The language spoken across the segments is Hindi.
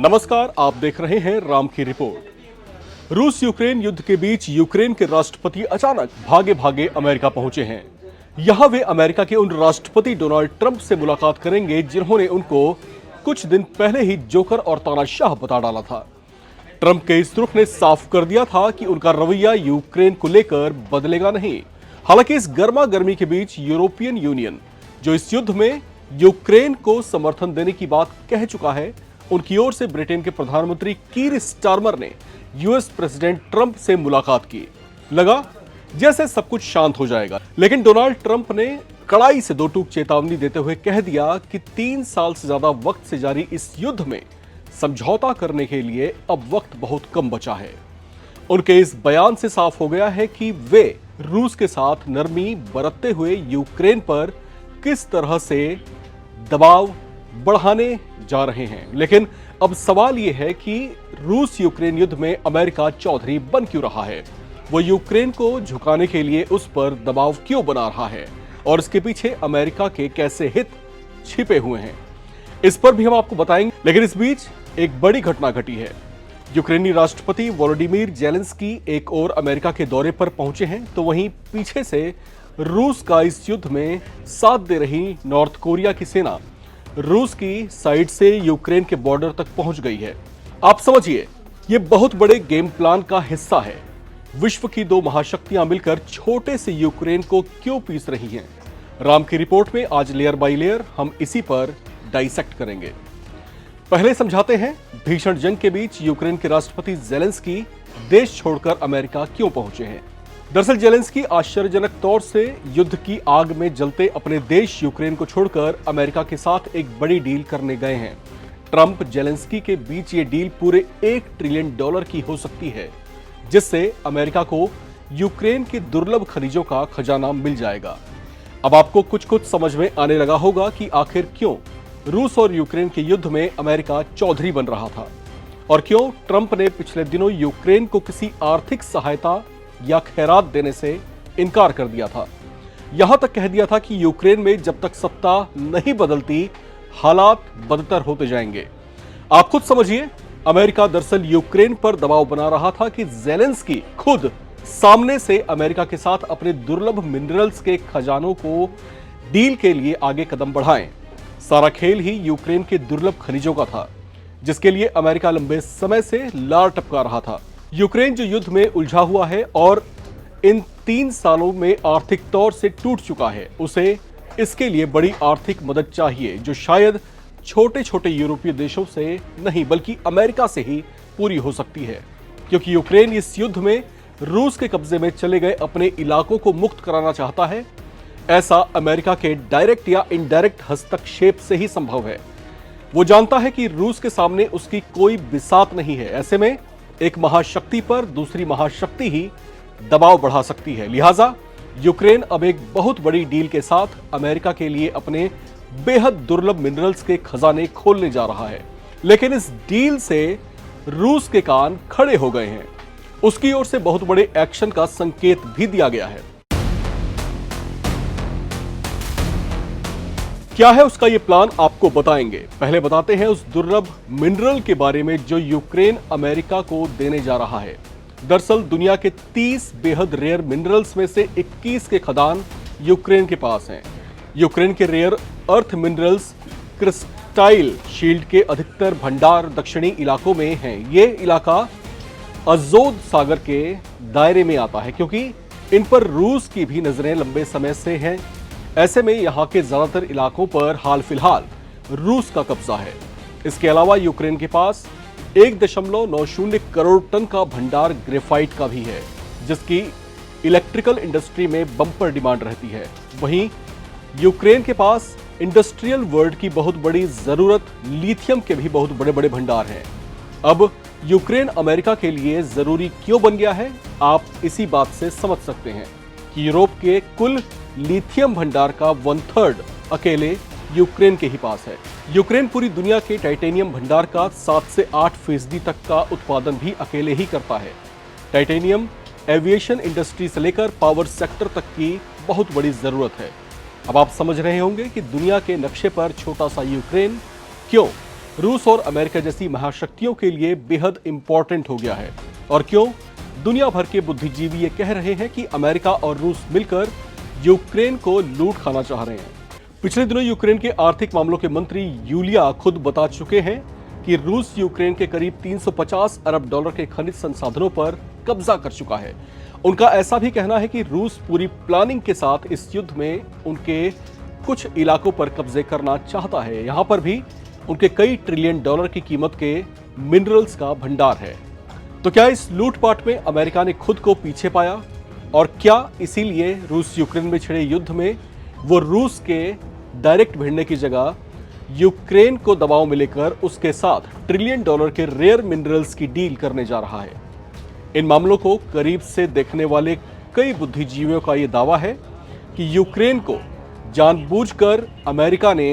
नमस्कार, आप देख रहे हैं राम की रिपोर्ट। रूस यूक्रेन युद्ध के बीच यूक्रेन के राष्ट्रपति अचानक भागे भागे अमेरिका पहुंचे हैं। यहां वे अमेरिका के उन राष्ट्रपति डोनाल्ड ट्रंप से मुलाकात करेंगे जिन्होंने उनको कुछ दिन पहले ही जोकर और तानाशाह बता डाला था। ट्रंप के इस रुख ने साफ कर दिया था कि उनका रवैया यूक्रेन को लेकर बदलेगा नहीं। हालांकि इस गर्मा गर्मी के बीच यूरोपियन यूनियन, जो इस युद्ध में यूक्रेन को समर्थन देने की बात कह चुका है, उनकी ओर से ब्रिटेन के प्रधानमंत्री कीर स्टारमर ने यूएस प्रेसिडेंट ट्रंप से मुलाकात की। लगा जैसे सब कुछ शांत हो जाएगा, लेकिन डोनाल्ड ट्रंप ने कड़ाई से दो टूक चेतावनी देते हुए कह दिया कि 3 साल से ज्यादा वक्त से जारी इस युद्ध में समझौता करने के लिए अब वक्त बहुत कम बचा है। उनके इस बयान से साफ हो गया है कि वे रूस के साथ नरमी बरतते हुए यूक्रेन पर किस तरह से दबाव बढ़ाने जा रहे हैं। लेकिन अब सवाल यह है कि रूस यूक्रेन युद्ध में अमेरिका चौधरी बन क्यों रहा है? वो यूक्रेन को झुकाने के लिए उस पर दबाव क्यों बना रहा है और इसके पीछे अमेरिका के कैसे हित छिपे हुए हैं, इस पर भी हम आपको बताएंगे। लेकिन इस बीच एक बड़ी घटना घटी है। यूक्रेनी राष्ट्रपति वोलोडिमीर जेलेंस्की एक और अमेरिका के दौरे पर पहुंचे हैं, तो वहीं पीछे से रूस का इस युद्ध में साथ दे रही नॉर्थ कोरिया की सेना रूस की साइड से यूक्रेन के बॉर्डर तक पहुंच गई है। आप समझिए, यह बहुत बड़े गेम प्लान का हिस्सा है। विश्व की 2 महाशक्तियां मिलकर छोटे से यूक्रेन को क्यों पीस रही हैं? राम की रिपोर्ट में आज लेयर बाय लेयर हम इसी पर डाइसेक्ट करेंगे। पहले समझाते हैं भीषण जंग के बीच यूक्रेन के राष्ट्रपति जेलेंस्की देश छोड़कर अमेरिका क्यों पहुंचे हैं। दरअसल जेलेंस्की आश्चर्यजनक तौर से युद्ध की आग में जलते अपने देश यूक्रेन को छोड़कर अमेरिका के साथ एक बड़ी डील करने गए हैं। ट्रंप जेलेंस्की के बीच ये डील पूरे $1 ट्रिलियन की हो सकती है, जिससे अमेरिका को यूक्रेन के दुर्लभ खनिजों का खजाना मिल जाएगा। अब आपको कुछ कुछ समझ में आने लगा होगा कि आखिर क्यों रूस और यूक्रेन के युद्ध में अमेरिका चौधरी बन रहा था और क्यों ट्रंप ने पिछले दिनों यूक्रेन को किसी आर्थिक सहायता या खैरात देने से इनकार कर दिया था। यहां तक कह दिया था कि यूक्रेन में जब तक सत्ता नहीं बदलती, हालात बदतर होते जाएंगे। आप खुद समझिए, अमेरिका दरअसल यूक्रेन पर दबाव बना रहा था कि जेलेंस्की खुद सामने से अमेरिका के साथ अपने दुर्लभ मिनरल्स के खजानों को डील के लिए आगे कदम बढ़ाएं। सारा खेल ही यूक्रेन के दुर्लभ खनिजों का था, जिसके लिए अमेरिका लंबे समय से लार टपका रहा था। यूक्रेन जो युद्ध में उलझा हुआ है और इन 3 सालों में आर्थिक तौर से टूट चुका है, उसे इसके लिए बड़ी आर्थिक मदद चाहिए, जो शायद छोटे छोटे यूरोपीय देशों से नहीं बल्कि अमेरिका से ही पूरी हो सकती है, क्योंकि यूक्रेन इस युद्ध में रूस के कब्जे में चले गए अपने इलाकों को मुक्त कराना चाहता है। ऐसा अमेरिका के डायरेक्ट या इनडायरेक्ट हस्तक्षेप से ही संभव है। वो जानता है कि रूस के सामने उसकी कोई बिसात नहीं है। ऐसे में एक महाशक्ति पर दूसरी महाशक्ति ही दबाव बढ़ा सकती है। लिहाजा यूक्रेन अब एक बहुत बड़ी डील के साथ अमेरिका के लिए अपने बेहद दुर्लभ मिनरल्स के खजाने खोलने जा रहा है। लेकिन इस डील से रूस के कान खड़े हो गए हैं। उसकी ओर से बहुत बड़े एक्शन का संकेत भी दिया गया है। क्या है उसका ये प्लान, आपको बताएंगे। पहले बताते हैं उस दुर्लभ मिनरल के बारे में जो यूक्रेन अमेरिका को देने जा रहा है। दरअसल दुनिया के 30 बेहद रेयर मिनरल्स में से 21 के खदान यूक्रेन के पास हैं। यूक्रेन के रेयर अर्थ मिनरल्स क्रिस्टाइल शील्ड के अधिकतर भंडार दक्षिणी इलाकों में हैं। ये इलाका अजोद सागर के दायरे में आता है, क्योंकि इन पर रूस की भी नजरें लंबे समय से हैं। ऐसे में यहां के ज्यादातर इलाकों पर हाल फिलहाल रूस का कब्जा है। इसके अलावा यूक्रेन के पास 1.90 करोड़ टन का भंडार ग्रेफाइट का भी है, जिसकी इलेक्ट्रिकल इंडस्ट्री में बम्पर डिमांड रहती है। वहीं यूक्रेन के पास इंडस्ट्रियल वर्ल्ड की बहुत बड़ी जरूरत लिथियम के भी बहुत बड़े बड़े भंडार हैं। अब यूक्रेन अमेरिका के लिए जरूरी क्यों बन गया है, आप इसी बात से समझ सकते हैं कि यूरोप के कुल लिथियम भंडार का 1/3 अकेले यूक्रेन के ही पास है। यूक्रेन पूरी दुनिया के टाइटेनियम भंडार का 7 से 8% तक का उत्पादन भी अकेले ही करता है। टाइटेनियम एविएशन इंडस्ट्री से लेकर पावर सेक्टर तक की बहुत बड़ी जरूरत है। अब आप समझ रहे होंगे कि दुनिया के नक्शे पर छोटा सा यूक्रेन क्यों रूस और अमेरिका जैसी महाशक्तियों के लिए बेहद इंपॉर्टेंट हो गया है। और क्यों? दुनिया भर के बुद्धिजीवी ये कह रहे हैं कि अमेरिका और रूस मिलकर यूक्रेन को लूट खाना चाह रहे हैं। पिछले दिनों यूक्रेन के आर्थिक मामलों के मंत्री यूलिया खुद बता चुके हैं कि रूस यूक्रेन के करीब 350 अरब डॉलर के खनिज संसाधनों पर कब्जा कर चुका है। उनका ऐसा भी कहना है कि रूस पूरी प्लानिंग के साथ इस युद्ध में उनके कुछ इलाकों पर कब्जे करना चाहता है। यहां पर भी उनके कई ट्रिलियन डॉलर की कीमत के मिनरल्स का भंडार है। तो क्या इस लूटपाट में अमेरिका ने खुद को पीछे पाया? और क्या इसीलिए रूस यूक्रेन में छिड़े युद्ध में वो रूस के डायरेक्ट भिड़ने की जगह यूक्रेन को दबाव में लेकर उसके साथ ट्रिलियन डॉलर के रेयर मिनरल्स की डील करने जा रहा है? इन मामलों को करीब से देखने वाले कई बुद्धिजीवियों का यह दावा है कि यूक्रेन को जानबूझकर अमेरिका ने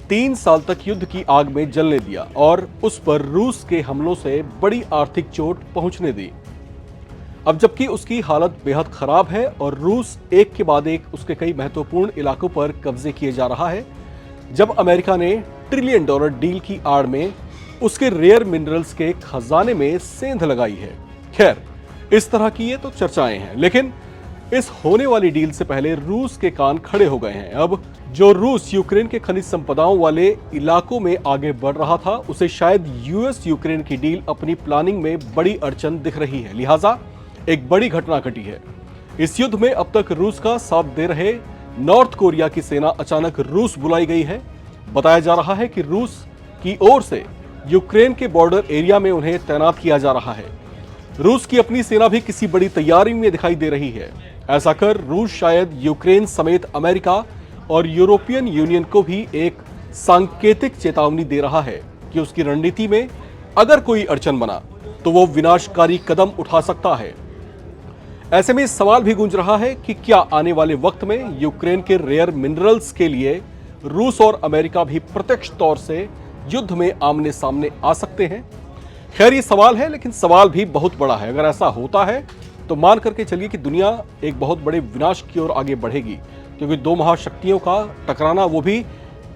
3 साल तक युद्ध की आग में जलने दिया और उस पर रूस के हमलों से बड़ी आर्थिक चोट पहुंचने दी। अब जबकि उसकी हालत बेहद खराब है और रूस एक के बाद एक उसके कई महत्वपूर्ण इलाकों पर कब्जे किए जा रहा है, जब अमेरिका ने ट्रिलियन डॉलर डील की आड़ में उसके रेयर मिनरल्स के खजाने में सेंध लगाई है। खैर, इस तरह की ये तो चर्चाएं हैं, लेकिन इस होने वाली डील से पहले रूस के कान खड़े हो गए हैं। अब जो रूस यूक्रेन के खनिज संपदाओं वाले इलाकों में आगे बढ़ रहा था, उसे शायद यूएस यूक्रेन की डील अपनी प्लानिंग में बड़ी अड़चन दिख रही है। लिहाजा एक बड़ी घटना घटी है। इस युद्ध में अब तक रूस का साथ दे रहे नॉर्थ कोरिया की सेना अचानक रूस बुलाई गई है। बताया जा रहा है कि रूस की ओर से यूक्रेन के बॉर्डर एरिया में उन्हें तैनात किया जा रहा है। रूस की अपनी सेना भी किसी बड़ी तैयारी में दिखाई दे रही है। ऐसा कर रूस शायद यूक्रेन समेत अमेरिका और यूरोपियन यूनियन को भी एक सांकेतिक चेतावनी दे रहा है कि उसकी रणनीति में अगर कोई अड़चन बना तो वो विनाशकारी कदम उठा सकता है। ऐसे में सवाल भी गूंज रहा है कि क्या आने वाले वक्त में यूक्रेन के रेयर मिनरल्स के लिए रूस और अमेरिका भी प्रत्यक्ष तौर से युद्ध में आमने सामने आ सकते हैं? खैर, ये सवाल है, लेकिन सवाल भी बहुत बड़ा है। अगर ऐसा होता है तो मान करके चलिए कि दुनिया एक बहुत बड़े विनाश की ओर आगे बढ़ेगी, क्योंकि दो महाशक्तियों का टकराना, वो भी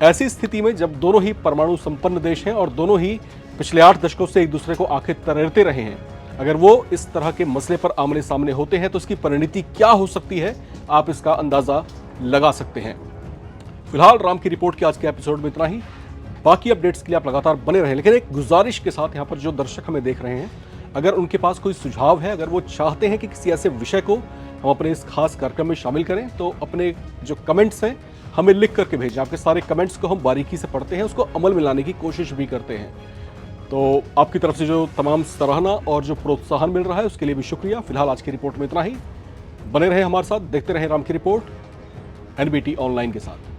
ऐसी स्थिति में जब दोनों ही परमाणु संपन्न देश हैं और दोनों ही पिछले 8 दशकों से एक दूसरे को आंखें तरेरते रहे हैं। अगर वो इस तरह के मसले पर आमने सामने होते हैं तो इसकी परिणति क्या हो सकती है, आप इसका अंदाजा लगा सकते हैं। फिलहाल राम की रिपोर्ट के आज के एपिसोड में इतना ही। बाकी अपडेट्स के लिए आप लगातार बने रहें, लेकिन एक गुजारिश के साथ, यहाँ पर जो दर्शक हमें देख रहे हैं, अगर उनके पास कोई सुझाव है, अगर वो चाहते हैं कि किसी ऐसे विषय को हम अपने इस खास कार्यक्रम में शामिल करें, तो अपने जो कमेंट्स हैं हमें लिख करके भेजें। आपके सारे कमेंट्स को हम बारीकी से पढ़ते हैं, उसको अमल में लाने की कोशिश भी करते हैं। तो आपकी तरफ से जो तमाम सराहना और जो प्रोत्साहन मिल रहा है उसके लिए भी शुक्रिया। फिलहाल आज की रिपोर्ट में इतना ही। बने रहे हमारे साथ, देखते रहे राम की रिपोर्ट एनबीटी ऑनलाइन के साथ।